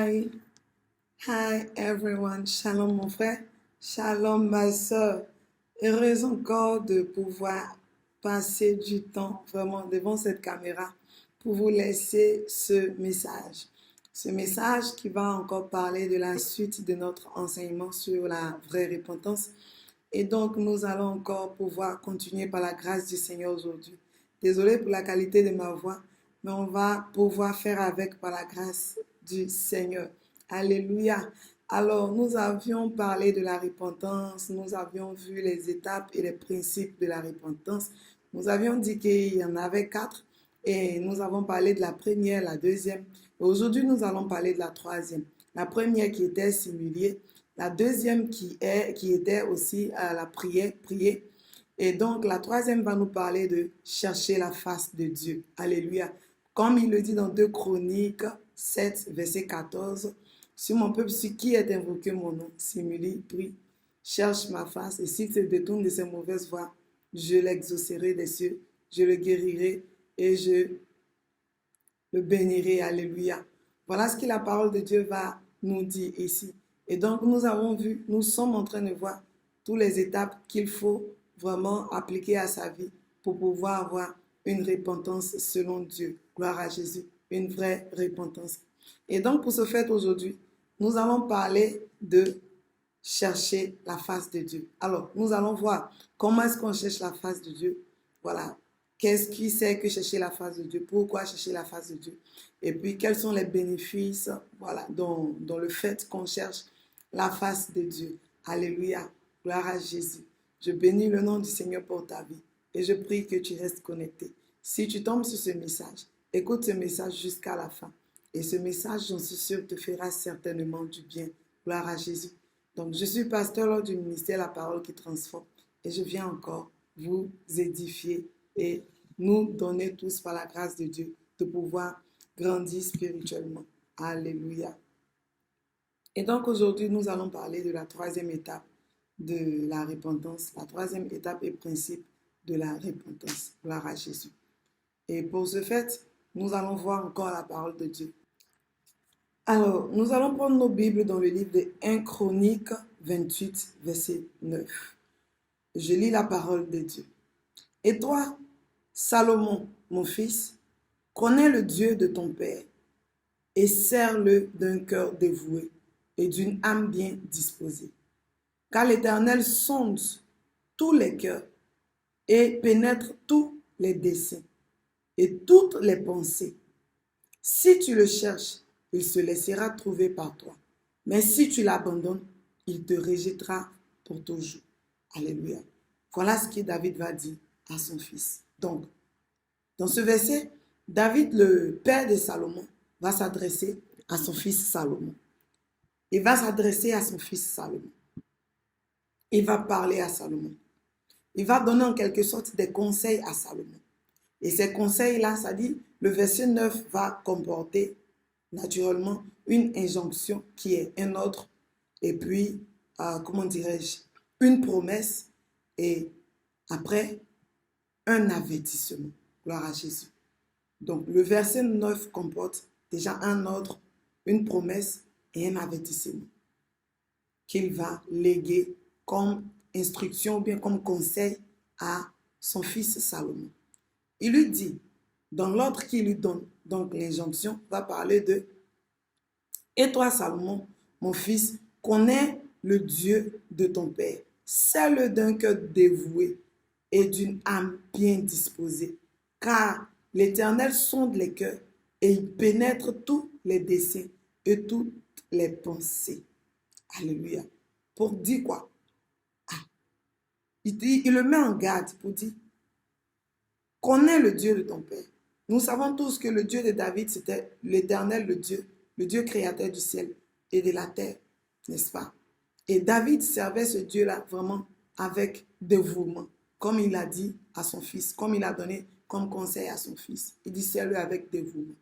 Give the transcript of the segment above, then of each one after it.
Hi, hi everyone. Shalom mon frère, shalom ma soeur. Heureuse encore de pouvoir passer du temps vraiment devant cette caméra pour vous laisser ce message. Ce message qui va encore parler de la suite de notre enseignement sur la vraie repentance. Et donc, nous allons encore pouvoir continuer par la grâce du Seigneur aujourd'hui. Désolée pour la qualité de ma voix, mais on va pouvoir faire avec par la grâce du Seigneur. Alléluia. Alors, nous avions parlé de la repentance, nous avions vu les étapes et les principes de la repentance. Nous avions dit qu'il y en avait 4 et nous avons parlé de la première, la deuxième. Et aujourd'hui, nous allons parler de la troisième. La première qui était simulée, la deuxième qui était aussi à la prière, prier. Et donc, la troisième va nous parler de chercher la face de Dieu. Alléluia. Comme il le dit dans 2 Chroniques 7, verset 14, « Sur mon peuple, sur qui est invoqué mon nom, simule, prie, cherche ma face, et s'il se détourne de ses mauvaises voies, je l'exaucerai des cieux, je le guérirai et je le bénirai. » Alléluia. Voilà ce que la parole de Dieu va nous dire ici. Et donc, nous avons vu, nous sommes en train de voir toutes les étapes qu'il faut vraiment appliquer à sa vie pour pouvoir avoir une repentance selon Dieu. Gloire à Jésus, une vraie repentance. Et donc, pour ce fait aujourd'hui, nous allons parler de chercher la face de Dieu. Alors, nous allons voir comment est-ce qu'on cherche la face de Dieu. Voilà. Qu'est-ce qui c'est que chercher la face de Dieu? Pourquoi chercher la face de Dieu? Et puis, quels sont les bénéfices, voilà, dans le fait qu'on cherche la face de Dieu. Alléluia. Gloire à Jésus. Je bénis le nom du Seigneur pour ta vie et je prie que tu restes connecté. Si tu tombes sur ce message, écoute ce message jusqu'à la fin. Et ce message, j'en suis sûre, te fera certainement du bien. Gloire à Jésus. Donc, je suis pasteur lors du ministère La Parole qui transforme et je viens encore vous édifier et nous donner tous par la grâce de Dieu de pouvoir grandir spirituellement. Alléluia. Et donc aujourd'hui, nous allons parler de la troisième étape de la repentance, la troisième étape et principe de la repentance. Gloire à Jésus. Et pour ce fait, nous allons voir encore la parole de Dieu. Alors, nous allons prendre nos Bibles dans le livre de 1 Chroniques 28, verset 9. Je lis la parole de Dieu. Et toi, Salomon, mon fils, connais le Dieu de ton Père et sers-le d'un cœur dévoué et d'une âme bien disposée. Car l'Éternel sonde tous les cœurs et pénètre tous les desseins et toutes les pensées. Si tu le cherches, il se laissera trouver par toi. Mais si tu l'abandonnes, il te rejettera pour toujours. Alléluia. Voilà ce que David va dire à son fils. Donc, dans ce verset, David, le père de Salomon, va s'adresser à son fils Salomon. Il va s'adresser à son fils Salomon. Il va parler à Salomon. Il va donner en quelque sorte des conseils à Salomon. Et ces conseils-là, ça dit, le verset 9 va comporter naturellement une injonction qui est un ordre et puis, comment dirais-je, une promesse et après, un avertissement. Gloire à Jésus. Donc, le verset 9 comporte déjà un ordre, une promesse et un avertissement qu'il va léguer comme instruction ou bien comme conseil à son fils Salomon. Il lui dit, dans l'ordre qu'il lui donne, donc l'injonction va parler de « Et toi, Salomon, mon fils, connais le Dieu de ton père, sers-le d'un cœur dévoué et d'une âme bien disposée, car l'Éternel sonde les cœurs et il pénètre tous les desseins et toutes les pensées. » Alléluia. Pour dire quoi? Il le met en garde pour dire, connais le Dieu de ton père. Nous savons tous que le Dieu de David, c'était l'Éternel, le Dieu créateur du ciel et de la terre, n'est-ce pas? Et David servait ce Dieu-là vraiment avec dévouement, comme il a dit à son fils, comme il a donné comme conseil à son fils. Il dit, sers-le avec dévouement.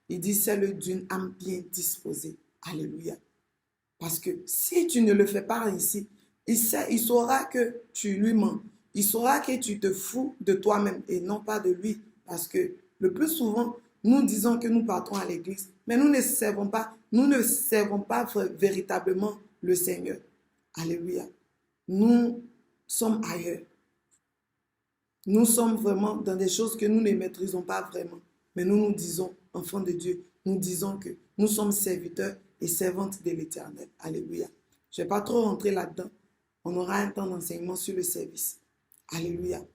Il dit, sers-le d'une âme bien disposée. Alléluia. Parce que si tu ne le fais pas ainsi, il saura que tu lui mens. Il saura que tu te fous de toi-même et non pas de lui. Parce que le plus souvent, nous disons que nous partons à l'église, mais nous ne servons pas véritablement le Seigneur. Alléluia. Nous sommes ailleurs. Nous sommes vraiment dans des choses que nous ne maîtrisons pas vraiment. Mais nous nous disons, enfants de Dieu, nous disons que nous sommes serviteurs et servantes de l'Éternel. Alléluia. Je ne vais pas trop rentrer là-dedans. On aura un temps d'enseignement sur le service. Alléluia.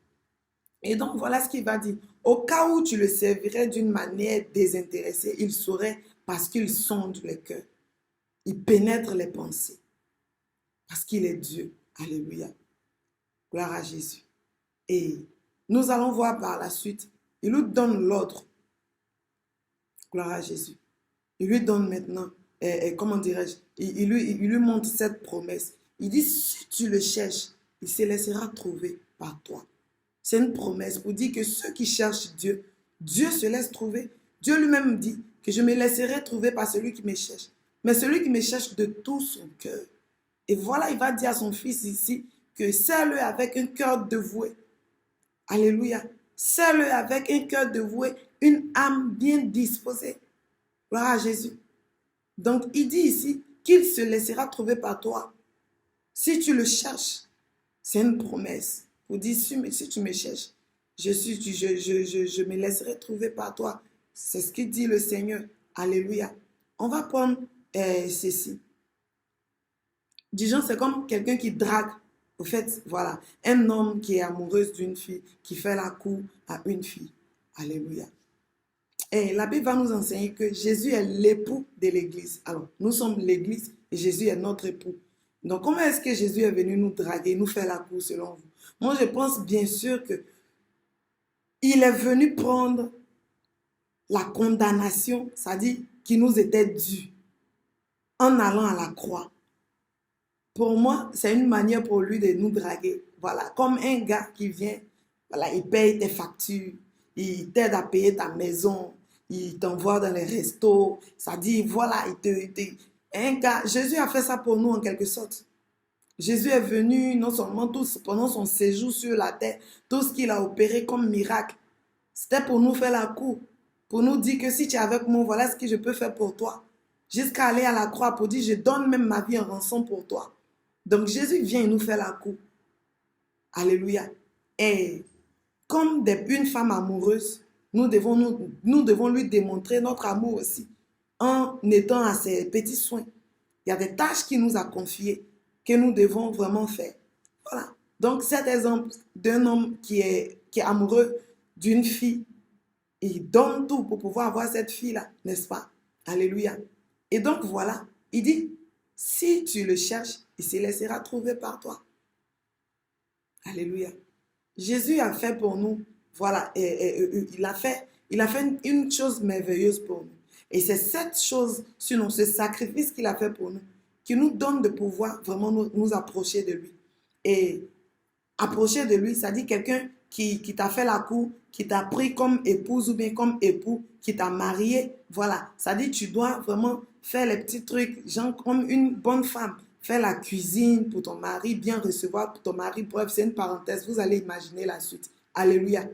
Et donc, voilà ce qu'il va dire. Au cas où tu le servirais d'une manière désintéressée, il saurait parce qu'il sonde les cœurs. Il pénètre les pensées. Parce qu'il est Dieu. Alléluia. Gloire à Jésus. Et nous allons voir par la suite, il nous donne l'ordre. Gloire à Jésus. Il lui donne maintenant, comment dirais-je, il lui montre cette promesse. Il dit, si tu le cherches, il se laissera trouver par toi. C'est une promesse pour dire que ceux qui cherchent Dieu, Dieu se laisse trouver. Dieu lui-même dit que je me laisserai trouver par celui qui me cherche. Mais celui qui me cherche de tout son cœur. Et voilà, il va dire à son fils ici que serre-le avec un cœur dévoué. Alléluia. Serre-le avec un cœur dévoué, une âme bien disposée. Gloire à Jésus. Donc, il dit ici qu'il se laissera trouver par toi. Si tu le cherches, c'est une promesse. Pour dire, si tu me cherches, je me laisserai trouver par toi. C'est ce qu'il dit le Seigneur. Alléluia. On va prendre ceci. Disons, c'est comme quelqu'un qui drague. Au fait, voilà, un homme qui est amoureux d'une fille, qui fait la cour à une fille. Alléluia. Et la Bible va nous enseigner que Jésus est l'époux de l'Église. Alors, nous sommes l'Église et Jésus est notre époux. Donc, comment est-ce que Jésus est venu nous draguer, nous faire la cour selon vous? Moi, je pense bien sûr que il est venu prendre la condamnation, c'est-à-dire qui nous était due, en allant à la croix. Pour moi, c'est une manière pour lui de nous draguer. Voilà, comme un gars qui vient, voilà, il paye tes factures, il t'aide à payer ta maison, il t'envoie dans les restos, ça dit, voilà, un gars, Jésus a fait ça pour nous en quelque sorte. Jésus est venu non seulement pendant son séjour sur la terre, tout ce qu'il a opéré comme miracle, c'était pour nous faire la cour, pour nous dire que si tu es avec moi, voilà ce que je peux faire pour toi. Jusqu'à aller à la croix pour dire, je donne même ma vie en rançon pour toi. Donc Jésus vient nous faire la cour. Alléluia. Et comme une femme amoureuse, nous devons lui démontrer notre amour aussi, en étant à ses petits soins. Il y a des tâches qu'il nous a confiées, que nous devons vraiment faire. Voilà. Donc cet exemple d'un homme qui est amoureux d'une fille, il donne tout pour pouvoir avoir cette fille-là, n'est-ce pas? Alléluia. Et donc voilà, il dit, si tu le cherches, il se laissera trouver par toi. Alléluia. Jésus a fait pour nous, voilà, il a fait une chose merveilleuse pour nous. Et c'est cette chose, sinon ce sacrifice qu'il a fait pour nous, qui nous donne de pouvoir vraiment nous approcher de lui. Et approcher de lui, ça dit quelqu'un qui t'a fait la cour, qui t'a pris comme épouse ou bien comme époux, qui t'a marié, voilà. Ça dit tu dois vraiment faire les petits trucs, genre comme une bonne femme. Faire la cuisine pour ton mari, bien recevoir pour ton mari. Bref, c'est une parenthèse, vous allez imaginer la suite. Alléluia.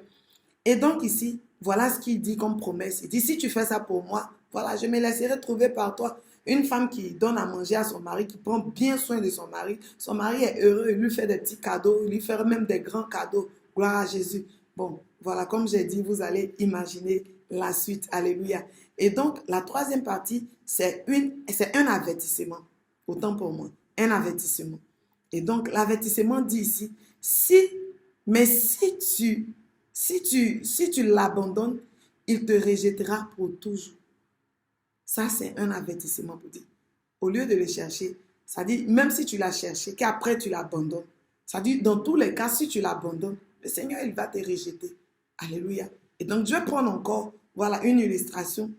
Et donc ici, voilà ce qu'il dit comme promesse. Il dit, si tu fais ça pour moi, voilà, je me laisserai trouver par toi. Une femme qui donne à manger à son mari, qui prend bien soin de son mari. Son mari est heureux, il lui fait des petits cadeaux, il lui fait même des grands cadeaux. Gloire à Jésus. Bon, voilà, comme j'ai dit, vous allez imaginer la suite. Alléluia. Et donc, la troisième partie, c'est un avertissement. Autant pour moi, un avertissement. Et donc, l'avertissement dit ici, si tu l'abandonnes, il te rejettera pour toujours. Ça, c'est un avertissement pour dire. Au lieu de le chercher, ça dit, même si tu l'as cherché, qu'après tu l'abandonnes. Ça dit, dans tous les cas, si tu l'abandonnes, le Seigneur, il va te rejeter. Alléluia. Et donc, je vais prendre encore, voilà, une illustration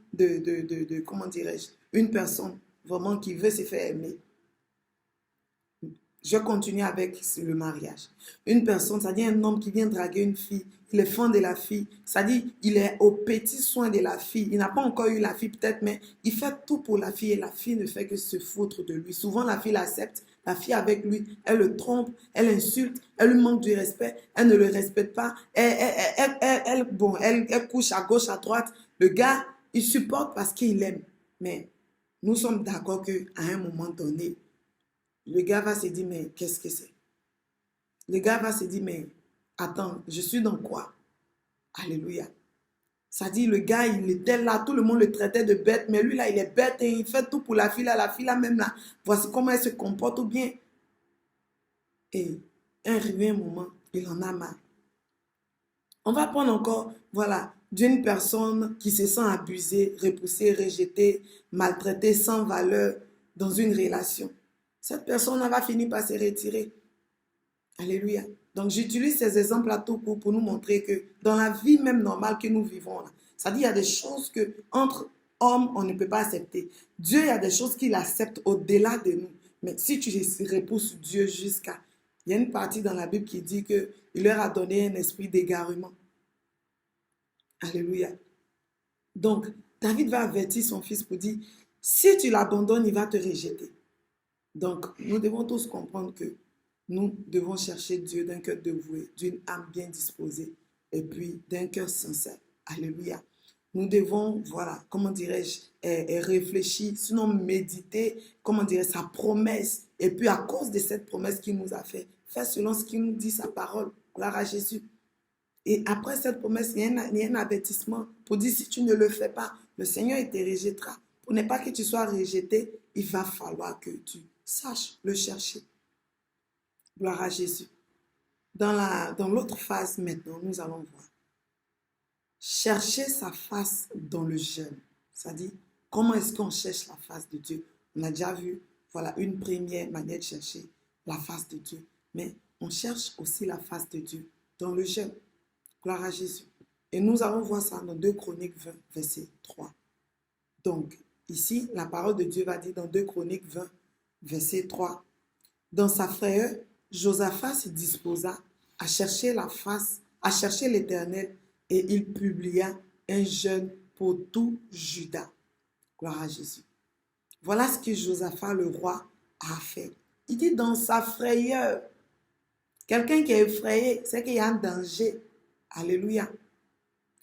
comment dirais-je, une personne vraiment qui veut se faire aimer. Je continue avec le mariage. Une personne, c'est-à-dire un homme qui vient draguer une fille, il est fan de la fille, c'est-à-dire il est au petit soin de la fille. Il n'a pas encore eu la fille peut-être, mais il fait tout pour la fille et la fille ne fait que se foutre de lui. Souvent, la fille l'accepte, la fille avec lui, elle le trompe, elle insulte, elle lui manque du respect, elle ne le respecte pas, elle couche à gauche, à droite. Le gars, il supporte parce qu'il aime. Mais nous sommes d'accord qu'à un moment donné, le gars va se dire, mais qu'est-ce que c'est? Le gars va se dire, mais attends, je suis dans quoi? Alléluia. Ça dit, le gars, il était là, tout le monde le traitait de bête, mais lui là, il est bête et il fait tout pour la fille là même là. Voici comment elle se comporte ou bien. Et arrivé un moment, il en a marre. On va prendre encore, voilà, d'une personne qui se sent abusée, repoussée, rejetée, maltraitée, sans valeur dans une relation. Cette personne va finir par se retirer. Alléluia. Donc, j'utilise ces exemples-là tout pour nous montrer que dans la vie même normale que nous vivons, là, ça dit il y a des choses que entre hommes, on ne peut pas accepter. Dieu, il y a des choses qu'il accepte au-delà de nous. Mais si tu repousses Dieu jusqu'à... Il y a une partie dans la Bible qui dit qu'il leur a donné un esprit d'égarement. Alléluia. Donc, David va avertir son fils pour dire, si tu l'abandonnes, il va te rejeter. Donc, nous devons tous comprendre que nous devons chercher Dieu d'un cœur dévoué, d'une âme bien disposée et puis d'un cœur sincère. Alléluia. Nous devons, voilà, comment dirais-je, réfléchir, sinon méditer, comment dirais-je, sa promesse. Et puis à cause de cette promesse qu'il nous a fait, faire selon ce qu'il nous dit, sa parole. Gloire à Jésus. Et après cette promesse, il y a un avertissement pour dire si tu ne le fais pas, le Seigneur il te rejettera. Pour ne pas que tu sois rejeté, il va falloir que tu saches le chercher. Gloire à Jésus. Dans l'autre phase maintenant, nous allons voir. Chercher sa face dans le jeûne. C'est-à-dire, comment est-ce qu'on cherche la face de Dieu? On a déjà vu, voilà, une première manière de chercher la face de Dieu. Mais on cherche aussi la face de Dieu dans le jeûne. Gloire à Jésus. Et nous allons voir ça dans 2 Chroniques 20, verset 3. Donc, ici, la parole de Dieu va dire dans 2 Chroniques 20, verset 3. Dans sa frayeur, Josaphat se disposa à chercher la face, à chercher l'Éternel, et il publia un jeûne pour tout Juda. Gloire à Jésus. Voilà ce que Josaphat, le roi, a fait. Il dit dans sa frayeur. Quelqu'un qui est effrayé, c'est qu'il y a un danger. Alléluia.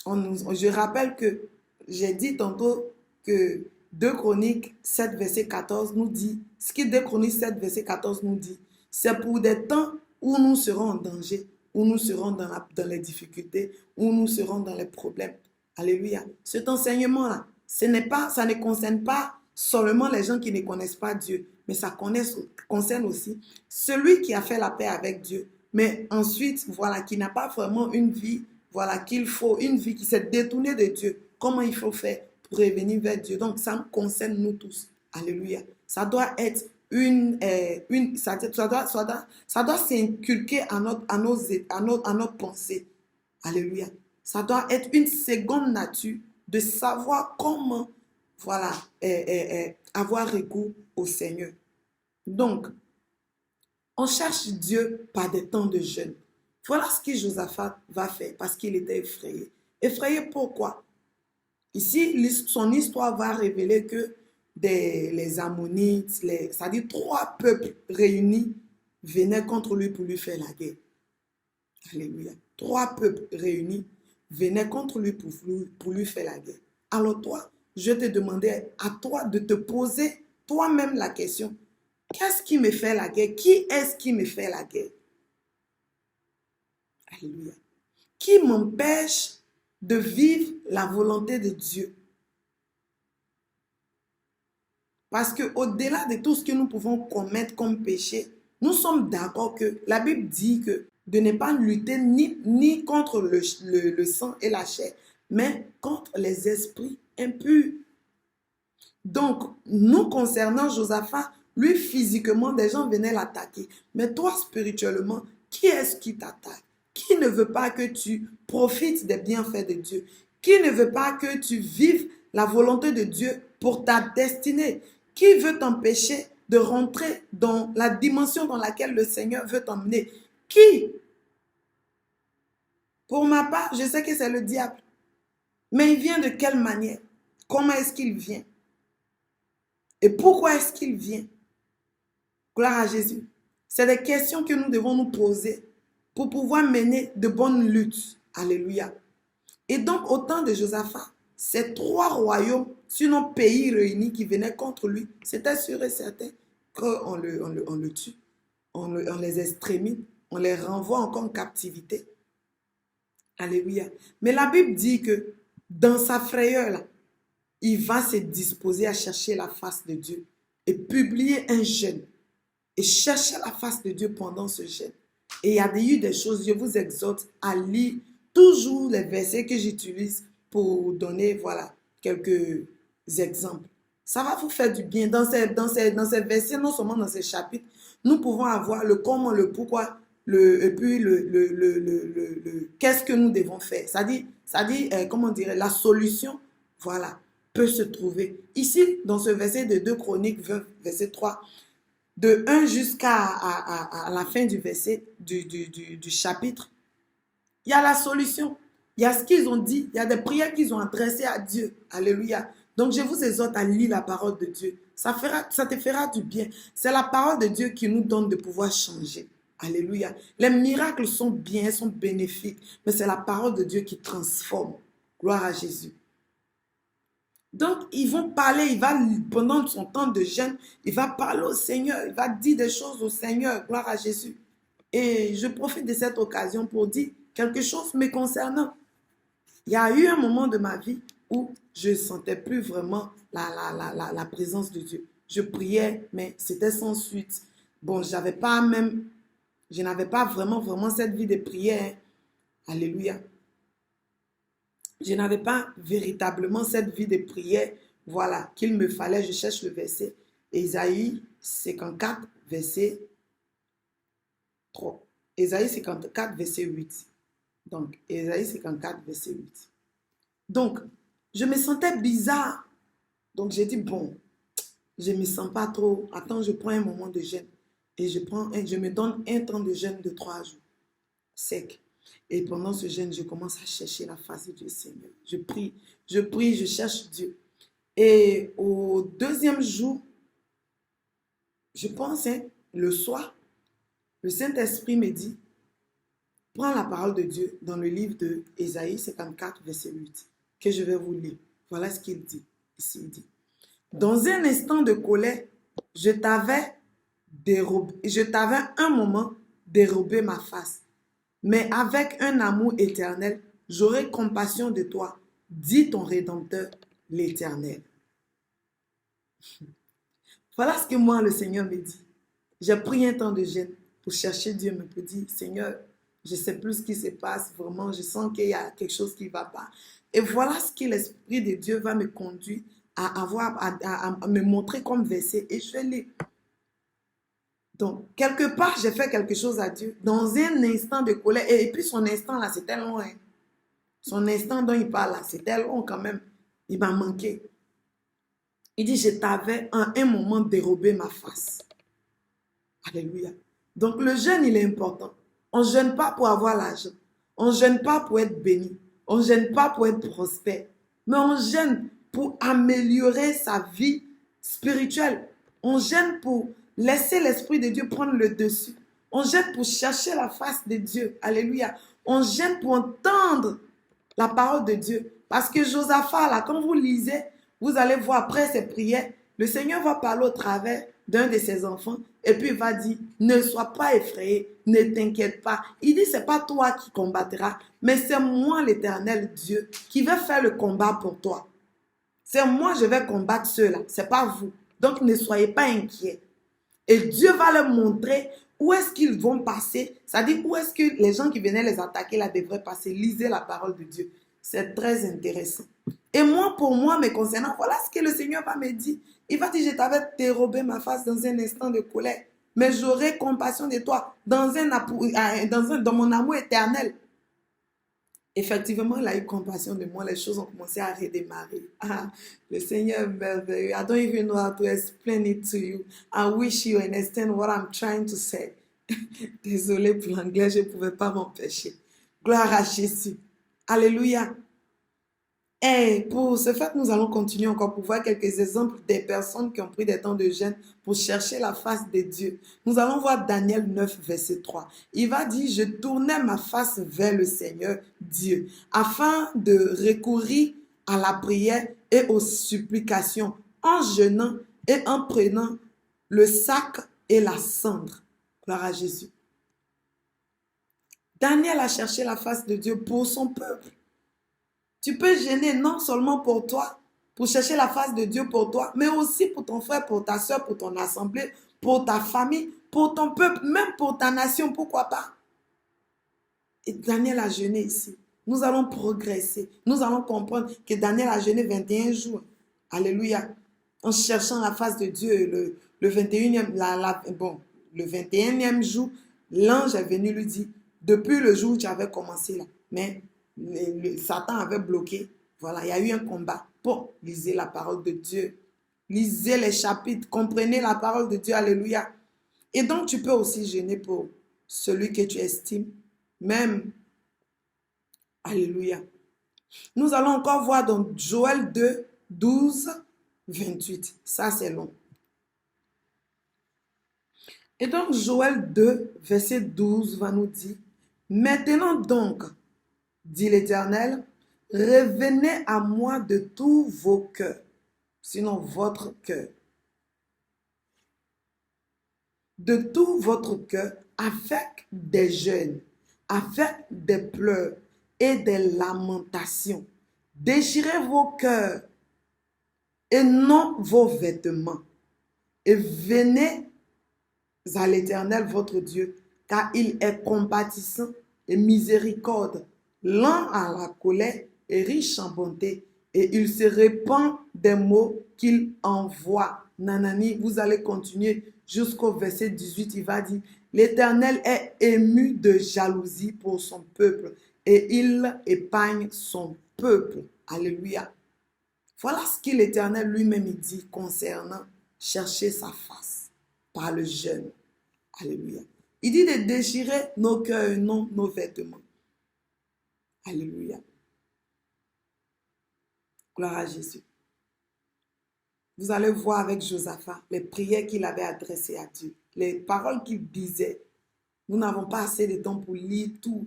Je rappelle que j'ai dit tantôt que 2 Chroniques 7, verset 14 nous dit, ce que 2 Chroniques 7, verset 14 nous dit, c'est pour des temps où nous serons en danger, où nous serons dans les difficultés, où nous serons dans les problèmes. Alléluia. Cet enseignement-là, ça ne concerne pas seulement les gens qui ne connaissent pas Dieu, mais ça concerne aussi celui qui a fait la paix avec Dieu, mais ensuite, voilà, qui n'a pas vraiment une vie, voilà, qu'il faut, une vie qui s'est détournée de Dieu. Comment il faut faire pour revenir vers Dieu? Donc, ça nous concerne nous tous. Alléluia. Ça doit être ça doit s'inculquer à notre pensée. Alléluia. Ça doit être une seconde nature de savoir comment, voilà, avoir recours au Seigneur. Donc, on cherche Dieu par des temps de jeûne. Voilà ce que Josaphat va faire parce qu'il était effrayé. Effrayé pourquoi? Ici, son histoire va révéler que les Ammonites, c'est-à-dire 3 peuples réunis, venaient contre lui pour lui faire la guerre. Alléluia. 3 peuples réunis venaient contre lui pour lui faire la guerre. Alors toi, je te demandais à toi de te poser toi-même la question. Qu'est-ce qui me fait la guerre? Qui est-ce qui me fait la guerre? Alléluia. Qui m'empêche de vivre la volonté de Dieu? Parce qu'au-delà de tout ce que nous pouvons commettre comme péché, nous sommes d'accord que la Bible dit que de ne pas lutter ni contre le sang et la chair, mais contre les esprits impurs. Donc, nous concernant Josaphat, lui physiquement, des gens venaient l'attaquer. Mais toi, spirituellement, qui est-ce qui t'attaque? Qui ne veut pas que tu profites des bienfaits de Dieu? Qui ne veut pas que tu vives la volonté de Dieu pour ta destinée? Qui veut t'empêcher de rentrer dans la dimension dans laquelle le Seigneur veut t'emmener. Qui? Pour ma part, je sais que c'est le diable. Mais il vient de quelle manière? Comment est-ce qu'il vient? Et pourquoi est-ce qu'il vient? Gloire à Jésus. C'est des questions que nous devons nous poser pour pouvoir mener de bonnes luttes. Alléluia. Et donc, au temps de Josaphat, ces 3 royaumes, sinon pays réunis qui venaient contre lui, c'était sûr et certain qu'on le tue, on les extrémise, on les renvoie encore en captivité. Alléluia. Mais la Bible dit que dans sa frayeur, là, il va se disposer à chercher la face de Dieu et publier un jeûne et chercher la face de Dieu pendant ce jeûne. Et il y a eu des choses, je vous exhorte à lire toujours les versets que j'utilise pour donner, voilà, quelques exemples. Ça va vous faire du bien. Dans ces versets, non seulement dans ces chapitres, nous pouvons avoir le comment, le pourquoi, et puis qu'est-ce que nous devons faire. Ça dit comment dire, la solution, voilà, peut se trouver. Ici, dans ce verset de 2 Chroniques 20, verset 3, de 1 jusqu'à la fin du verset, du chapitre, il y a la solution. Il y a ce qu'ils ont dit. Il y a des prières qu'ils ont adressées à Dieu. Alléluia. Donc, je vous exhorte à lire la parole de Dieu. Ça te fera du bien. C'est la parole de Dieu qui nous donne de pouvoir changer. Alléluia. Les miracles sont bien, sont bénéfiques. Mais c'est la parole de Dieu qui transforme. Gloire à Jésus. Donc, ils vont parler, pendant son temps de jeûne, il va parler au Seigneur, il va dire des choses au Seigneur, gloire à Jésus. Et je profite de cette occasion pour dire quelque chose me concernant. Il y a eu un moment de ma vie où je ne sentais plus vraiment la présence de Dieu. Je priais, mais c'était sans suite. Bon, je n'avais pas vraiment cette vie de prière. Alléluia. Je n'avais pas véritablement cette vie de prière, voilà, qu'il me fallait. Je cherche le verset. Ésaïe 54, verset 3. Ésaïe 54, verset 8. Donc, Ésaïe 54, verset 8. Donc, je me sentais bizarre. Donc, j'ai dit, bon, je ne me sens pas trop. Attends, je prends un moment de jeûne. Et je me donne un temps de jeûne de 3 jours. Sec. Et pendant ce jeûne, je commence à chercher la face de Dieu, Seigneur. Je prie, je cherche Dieu. Et au 2e jour, je pense, le soir, le Saint-Esprit me dit, prends la parole de Dieu dans le livre de Ésaïe 54, verset 8, que je vais vous lire. Voilà ce qu'il dit. Ici, il dit, dans un instant de colère, je t'avais un moment dérobé ma face. Mais avec un amour éternel, j'aurai compassion de toi, dit ton Rédempteur, l'Éternel. Voilà ce que moi, le Seigneur me dit. J'ai pris un temps de jeûne pour chercher Dieu, me dire, Seigneur, je ne sais plus ce qui se passe, vraiment, je sens qu'il y a quelque chose qui ne va pas. Et voilà ce que l'Esprit de Dieu va me conduire à me montrer comme verset, et je vais lire. Donc, quelque part, j'ai fait quelque chose à Dieu dans un instant de colère. Et puis, son instant là, c'était long. Hein. Son instant dont il parle là, c'était long quand même. Il m'a manqué. Il dit, je t'avais en un moment dérobé ma face. Alléluia. Donc, le jeûne, il est important. On ne jeûne pas pour avoir l'argent. On ne jeûne pas pour être béni. On ne jeûne pas pour être prospère. Mais on jeûne pour améliorer sa vie spirituelle. On jeûne pour laisser l'Esprit de Dieu prendre le dessus. On jeûne pour chercher la face de Dieu. Alléluia. On jeûne pour entendre la parole de Dieu. Parce que Josaphat, là, quand vous lisez, vous allez voir après ses prières, le Seigneur va parler au travers d'un de ses enfants et puis il va dire, ne sois pas effrayé, ne t'inquiète pas. Il dit, c'est pas toi qui combattras, mais c'est moi l'Éternel Dieu qui va faire le combat pour toi. C'est moi, je vais combattre ceux-là, c'est pas vous. Donc ne soyez pas inquiets. Et Dieu va leur montrer où est-ce qu'ils vont passer, c'est-à-dire où est-ce que les gens qui venaient les attaquer là devraient passer. Lisez la parole de Dieu. C'est très intéressant. Et moi, pour moi, me concernant, voilà ce que le Seigneur va me dire. Il va dire, je t'avais dérobé ma face dans un instant de colère, mais j'aurai compassion de toi dans mon amour éternel. Effectivement, il a eu compassion de moi. Les choses ont commencé à redémarrer. Ah, le Seigneur est merveilleux. I don't even know how to explain it to you. I wish you understand what I'm trying to say. Désolée pour l'anglais, je ne pouvais pas m'empêcher. Gloire à Jésus. Alléluia. Et pour ce fait, nous allons continuer encore pour voir quelques exemples des personnes qui ont pris des temps de jeûne pour chercher la face de Dieu. Nous allons voir Daniel 9, verset 3. Il va dire, je tournais ma face vers le Seigneur Dieu, afin de recourir à la prière et aux supplications, en jeûnant et en prenant le sac et la cendre. Gloire à Jésus. Daniel a cherché la face de Dieu pour son peuple. Tu peux jeûner non seulement pour toi, pour chercher la face de Dieu pour toi, mais aussi pour ton frère, pour ta soeur, pour ton assemblée, pour ta famille, pour ton peuple, même pour ta nation, pourquoi pas. Et Daniel a jeûné ici. Nous allons progresser. Nous allons comprendre que Daniel a jeûné 21 jours. Alléluia. En cherchant la face de Dieu. Le 21e jour, l'ange est venu lui dire, depuis le jour où tu avais commencé là, mais Satan avait bloqué. Voilà, il y a eu un combat. Bon, lisez la parole de Dieu. Lisez les chapitres. Comprenez la parole de Dieu. Alléluia. Et donc, tu peux aussi jeûner pour celui que tu estimes. Même. Alléluia. Nous allons encore voir dans Joël 2, 12, 28. Ça, c'est long. Et donc, Joël 2, verset 12 va nous dire, maintenant donc, dit l'Éternel, revenez à moi de tous vos cœurs, sinon votre cœur. De tout votre cœur, avec des jeûnes, avec des pleurs et des lamentations. Déchirez vos cœurs et non vos vêtements. Et venez à l'Éternel votre Dieu, car il est compatissant et miséricorde, lent à la colère et riche en bonté, et il se répand des mots qu'il envoie. Nanani, vous allez continuer jusqu'au verset 18, il va dire, l'Éternel est ému de jalousie pour son peuple, et il épargne son peuple. Alléluia. Voilà ce que l'Éternel lui-même dit concernant chercher sa face par le jeûne. Alléluia. Il dit de déchirer nos cœurs et non nos vêtements. Alléluia. Gloire à Jésus. Vous allez voir avec Josaphat les prières qu'il avait adressées à Dieu, les paroles qu'il disait. Nous n'avons pas assez de temps pour lire tout.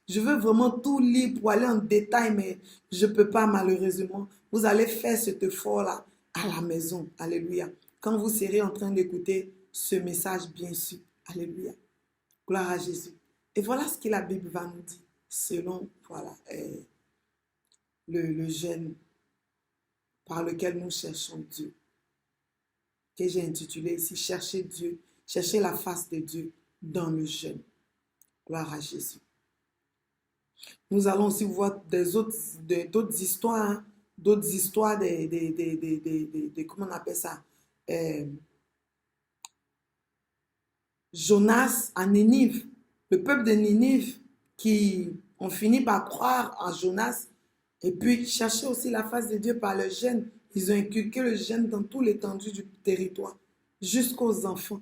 Je veux vraiment tout lire pour aller en détail, mais je ne peux pas malheureusement. Vous allez faire cet effort-là à la maison. Alléluia. Quand vous serez en train d'écouter ce message, bien sûr. Alléluia. Gloire à Jésus. Et voilà ce que la Bible va nous dire selon voilà, le jeûne par lequel nous cherchons Dieu. Que j'ai intitulé ici, chercher Dieu, chercher la face de Dieu dans le jeûne. Gloire à Jésus. Nous allons aussi voir d'autres histoires, hein, d'autres histoires comment on appelle ça, Jonas à Ninive, le peuple de Ninive qui ont fini par croire à Jonas et puis chercher aussi la face de Dieu par le jeûne. Ils ont inculqué le jeûne dans tout l'étendue du territoire, jusqu'aux enfants.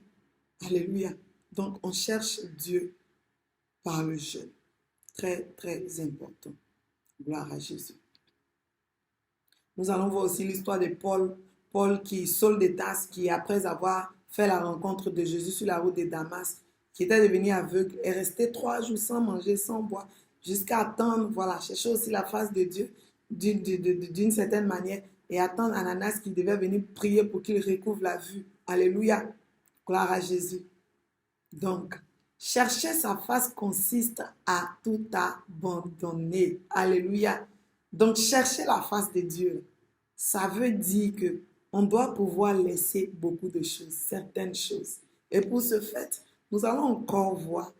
Alléluia. Donc on cherche Dieu par le jeûne. Très, très important. Gloire à Jésus. Nous allons voir aussi l'histoire de Paul qui, Saul de Tarse, qui après avoir fait la rencontre de Jésus sur la route de Damas, qui était devenu aveugle, est resté 3 jours sans manger, sans boire, jusqu'à attendre, voilà, chercher aussi la face de Dieu d'une certaine manière et attendre Ananas qui devait venir prier pour qu'il recouvre la vue. Alléluia. Gloire à Jésus. Donc, chercher sa face consiste à tout abandonner. Alléluia. Donc, chercher la face de Dieu, ça veut dire que on doit pouvoir laisser beaucoup de choses, certaines choses. Et pour ce fait, nous allons encore voir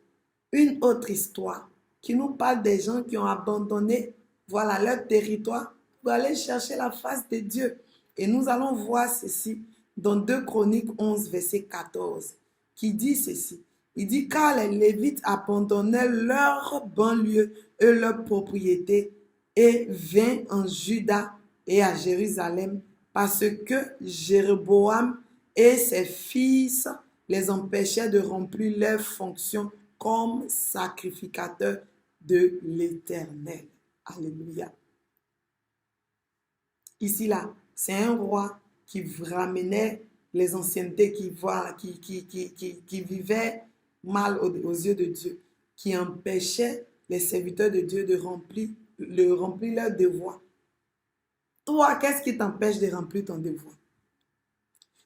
une autre histoire qui nous parle des gens qui ont abandonné, voilà, leur territoire pour aller chercher la face de Dieu. Et nous allons voir ceci dans 2 Chroniques 11, verset 14, qui dit ceci. Il dit, car les Lévites abandonnaient leurs banlieues et leurs propriétés et vinrent en Juda et à Jérusalem parce que Jéroboam et ses fils les empêchaient de remplir leurs fonctions comme sacrificateurs de l'Éternel. Alléluia. Ici, là, c'est un roi qui ramenait les anciennetés, qui vivaient mal aux yeux de Dieu, qui empêchait les serviteurs de Dieu de remplir leur devoir. Toi, qu'est-ce qui t'empêche de remplir ton devoir?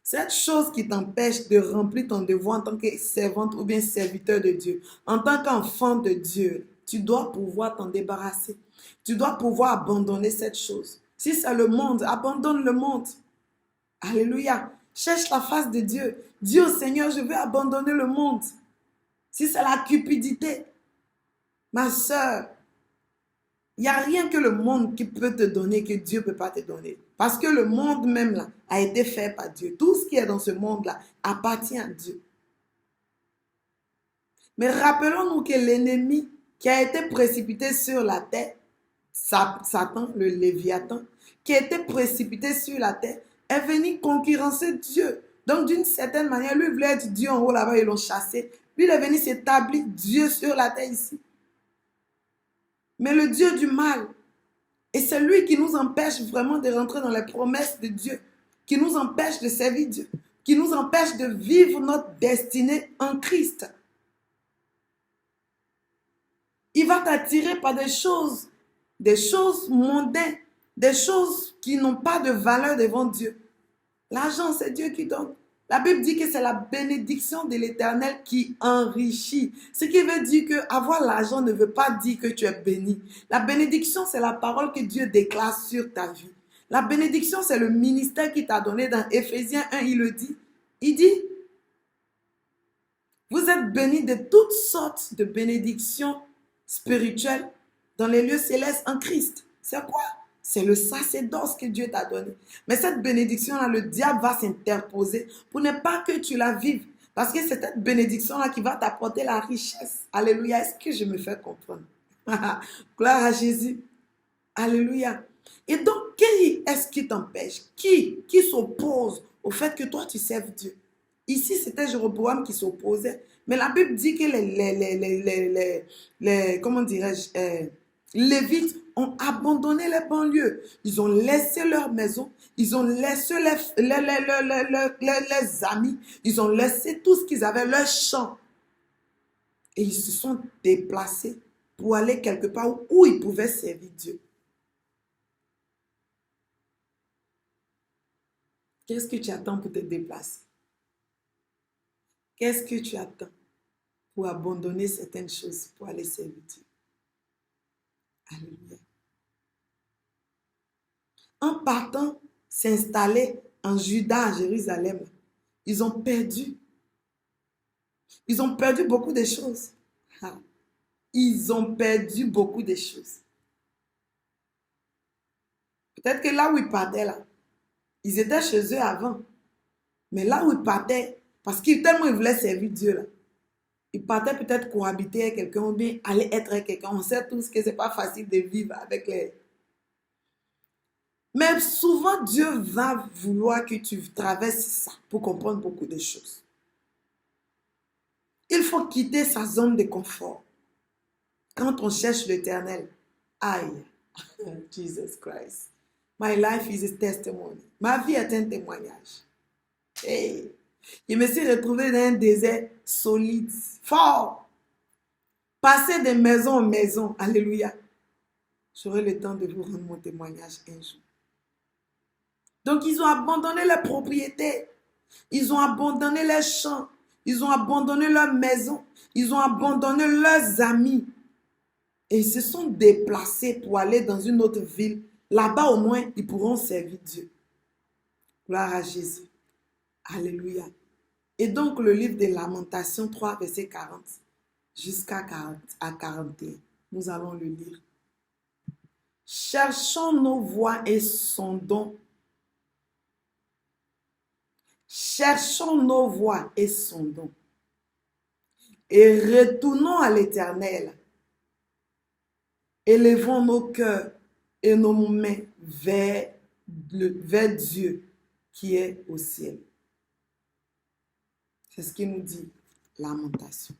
Cette chose qui t'empêche de remplir ton devoir en tant que servante ou bien serviteur de Dieu, en tant qu'enfant de Dieu, tu dois pouvoir t'en débarrasser. Tu dois pouvoir abandonner cette chose. Si c'est le monde, abandonne le monde. Alléluia. Cherche la face de Dieu. Dis au Seigneur, je veux abandonner le monde. Si c'est la cupidité, ma soeur, il n'y a rien que le monde qui peut te donner que Dieu ne peut pas te donner. Parce que le monde même là a été fait par Dieu. Tout ce qui est dans ce monde-là appartient à Dieu. Mais rappelons-nous que l'ennemi qui a été précipité sur la terre, Satan, le Léviathan, qui a été précipité sur la terre, est venu concurrencer Dieu. Donc d'une certaine manière, lui voulait être Dieu en haut là-bas, ils l'ont chassé. Lui, il est venu s'établir Dieu sur la terre ici. Mais le Dieu du mal, et c'est lui qui nous empêche vraiment de rentrer dans les promesses de Dieu, qui nous empêche de servir Dieu, qui nous empêche de vivre notre destinée en Christ. Il va t'attirer par des choses mondaines, des choses qui n'ont pas de valeur devant Dieu. L'argent, c'est Dieu qui donne. La Bible dit que c'est la bénédiction de l'Éternel qui enrichit. Ce qui veut dire que avoir l'argent ne veut pas dire que tu es béni. La bénédiction, c'est la parole que Dieu déclare sur ta vie. La bénédiction, c'est le ministère qu'il t'a donné dans Éphésiens 1, il le dit. Il dit, vous êtes bénis de toutes sortes de bénédictions spirituelles dans les lieux célestes en Christ. C'est quoi? C'est le sacerdoce que Dieu t'a donné. Mais cette bénédiction-là, le diable va s'interposer pour ne pas que tu la vives. Parce que c'est cette bénédiction-là qui va t'apporter la richesse. Alléluia. Est-ce que je me fais comprendre? Gloire à Jésus. Alléluia. Et donc, qui est-ce qui t'empêche? Qui s'oppose au fait que toi, tu serves Dieu? Ici, c'était Jéroboam qui s'opposait. Mais la Bible dit que comment dirais-je, les Lévites ont abandonné les banlieues. Ils ont laissé leur maison. Ils ont laissé les amis. Ils ont laissé tout ce qu'ils avaient, leurs champs. Et ils se sont déplacés pour aller quelque part où ils pouvaient servir Dieu. Qu'est-ce que tu attends pour te déplacer? Qu'est-ce que tu attends pour abandonner certaines choses pour aller servir Dieu? Alléluia. En partant s'installer en Juda, à Jérusalem, ils ont perdu beaucoup de choses. Ils ont perdu beaucoup de choses. Peut-être que là où ils partaient, là, ils étaient chez eux avant. Mais là où ils partaient, parce qu'ils tellement ils voulaient servir Dieu, là, ils partaient peut-être cohabiter avec quelqu'un ou bien aller être avec quelqu'un. On sait tous que ce n'est pas facile de vivre avec les... Mais souvent, Dieu va vouloir que tu traverses ça pour comprendre beaucoup de choses. Il faut quitter sa zone de confort. Quand on cherche l'Éternel, aïe, Jesus Christ. My life is a testimony. Ma vie est un témoignage. Hey. Je me suis retrouvée dans un désert solide, fort. Passer de maison en maison. Alléluia. J'aurai le temps de vous rendre mon témoignage un jour. Donc, ils ont abandonné leurs propriétés. Ils ont abandonné leurs champs. Ils ont abandonné leurs maisons. Ils ont abandonné leurs amis. Et ils se sont déplacés pour aller dans une autre ville. Là-bas, au moins, ils pourront servir Dieu. Gloire à Jésus. Alléluia. Et donc, le livre des Lamentations 3, verset 40 jusqu'à 41. Nous allons le lire. Cherchons nos voies et sondons. Cherchons nos voies et sondons. et retournons à l'Éternel. Élevons nos cœurs et nos mains vers Dieu qui est au ciel. C'est ce qu'il nous dit, Lamentation.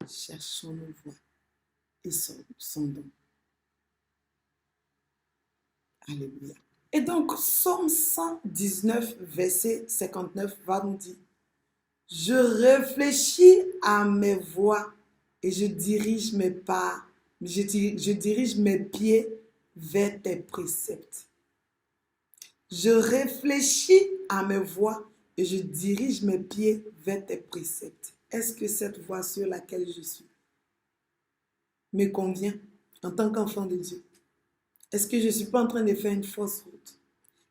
Cherchons nos voies et sondons. Alléluia. Et donc, Psaume 119, verset 59 va nous dire, je réfléchis à mes voies et je dirige mes pas, je dirige mes pieds vers tes préceptes. Je réfléchis à mes voies et je dirige mes pieds vers tes préceptes. Est-ce que cette voie sur laquelle je suis me convient en tant qu'enfant de Dieu? Est-ce que je ne suis pas en train de faire une fausse route?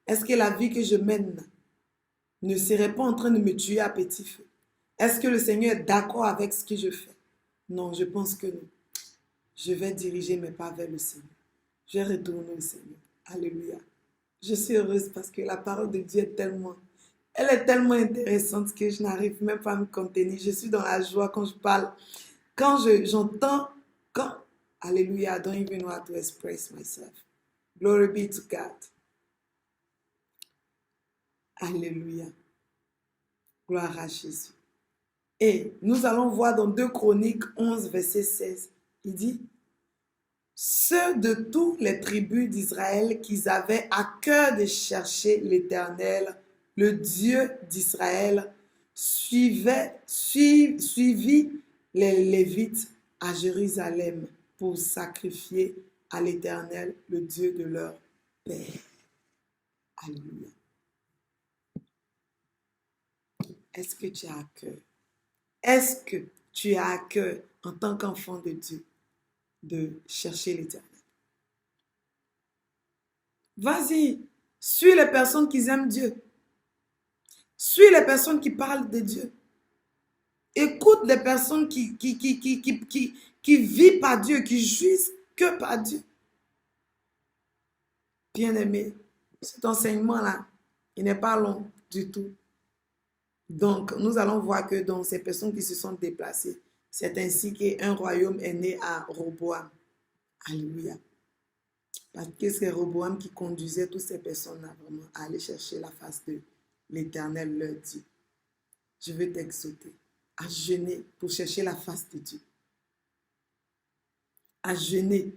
Est-ce que la vie que je mène ne serait pas en train de me tuer à petit feu? Est-ce que le Seigneur est d'accord avec ce que je fais? Non, je pense que non. Je vais diriger mes pas vers le Seigneur. Je vais retourner au Seigneur. Alléluia. Je suis heureuse parce que la parole de Dieu elle est tellement intéressante que je n'arrive même pas à me contenir. Je suis dans la joie quand je parle. Quand j'entends, Alléluia, I don't even know how to express myself. Glory be to God. Alléluia. Gloire à Jésus. Et nous allons voir dans 2 Chroniques 11, verset 16. Il dit, ceux de toutes les tribus d'Israël qui avaient à cœur de chercher l'Éternel, le Dieu d'Israël, suivi les Lévites à Jérusalem pour sacrifier à l'Éternel, le Dieu de leur père. Alléluia. Est-ce que tu as à cœur? Est-ce que tu as à cœur, en tant qu'enfant de Dieu, de chercher l'Éternel? Vas-y, suis les personnes qui aiment Dieu. Suis les personnes qui parlent de Dieu. Écoute les personnes qui vivent par Dieu, qui jouissent que par Dieu. Bien-aimé, cet enseignement-là, il n'est pas long du tout. Donc, nous allons voir que dans ces personnes qui se sont déplacées, c'est ainsi qu'un royaume est né à Roboam. Alléluia. Parce que c'est Roboam qui conduisait toutes ces personnes-là vraiment à aller chercher la face de l'Éternel, leur Dieu. Je veux t'exhorter à jeûner pour chercher la face de Dieu. À jeûner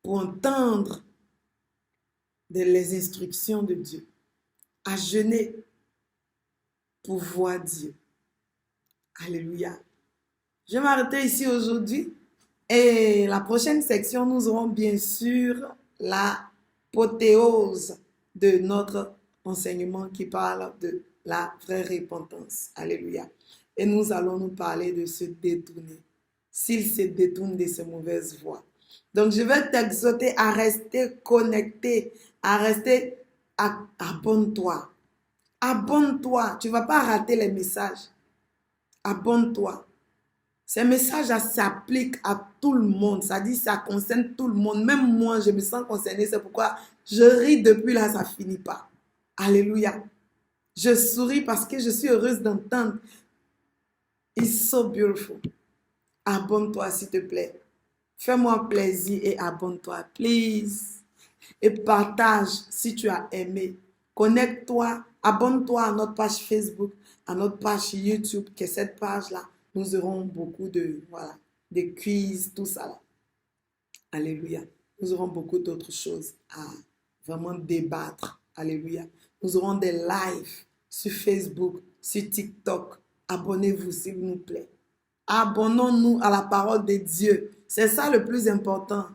pour entendre les instructions de Dieu. À jeûner pour voir Dieu. Alléluia. Je vais m'arrêter ici aujourd'hui. Et la prochaine section, nous aurons bien sûr l'apothéose de notre enseignement qui parle de la vraie repentance. Alléluia. Et nous allons nous parler de se détourner. S'il se détourne de ses mauvaises voies. Donc, je vais t'exhorter à rester connecté, à rester, abonne-toi. Abonne-toi. Tu ne vas pas rater les messages. Abonne-toi. Ces messages s'appliquent à tout le monde. Ça dit, ça concerne tout le monde. Même moi, je me sens concernée. C'est pourquoi je ris depuis là, ça ne finit pas. Alléluia. Je souris parce que je suis heureuse d'entendre. It's so beautiful. Abonne-toi, s'il te plaît. Fais-moi plaisir et abonne-toi, please. Et partage si tu as aimé. Connecte-toi, abonne-toi à notre page Facebook, à notre page YouTube, que cette page-là, nous aurons beaucoup de quiz, tout ça là. Alléluia. Nous aurons beaucoup d'autres choses à vraiment débattre. Alléluia. Nous aurons des lives sur Facebook, sur TikTok. Abonnez-vous s'il vous plaît. Abonnons-nous à la parole de Dieu. C'est ça le plus important.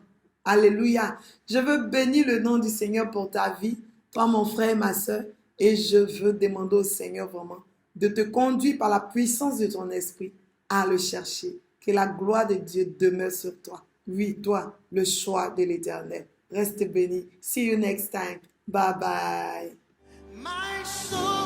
Alléluia. Je veux bénir le nom du Seigneur pour ta vie, toi mon frère et ma soeur, et je veux demander au Seigneur vraiment de te conduire par la puissance de ton esprit à le chercher. Que la gloire de Dieu demeure sur toi. Oui, toi, le choix de l'Éternel. Reste béni. See you next time. Bye bye. My soul.